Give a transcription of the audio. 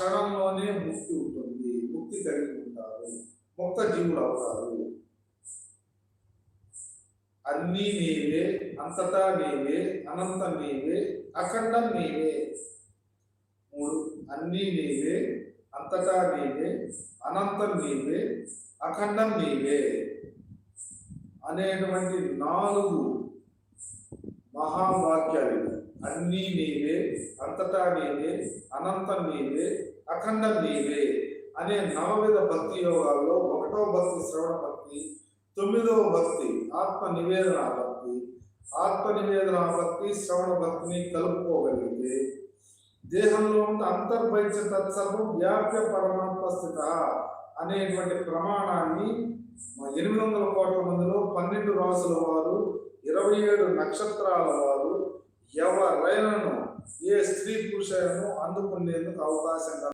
క్షణంలోనే ముక్తి ఉంటుంది, ముక్తి కలిగి ఉంటారు, ముక్త జీవులు అవుతారు. అన్నీ నీవే, అంతటా నీవే, అనంతం నీవే, అఖండం నీవే. 3 అన్నీ నీవే, అంతటా నీవే, అనంతం నీవే, అఖండం నీవే అనేటువంటి 4 మహావాక్యాలు. అన్నీ నీవే, అంతటా నీవే, అనంతం నీవే, అఖండం నీవే అనే 9 భక్తి యోగాల్లో 1వ భక్తి శ్రవణ భక్తి, 9వ భక్తి ఆత్మ నివేదన భక్తి. ఆత్మ నివేదన భక్తి శ్రవణ భక్తిని కలుపుకోగలిగితే దేహంలో ఉంటే అంతర్బహిష్ట తత్సర్వం వ్యాప్య పరమాత్మ స్థిత అనేటువంటి ప్రమాణాన్ని 800 కోట్ల మందిలో 12 రాసుల వారు, 27 నక్షత్రాల వారు ఎవరైనాను ఏ స్త్రీ పురుషులను అందుకునేందుకు అవకాశం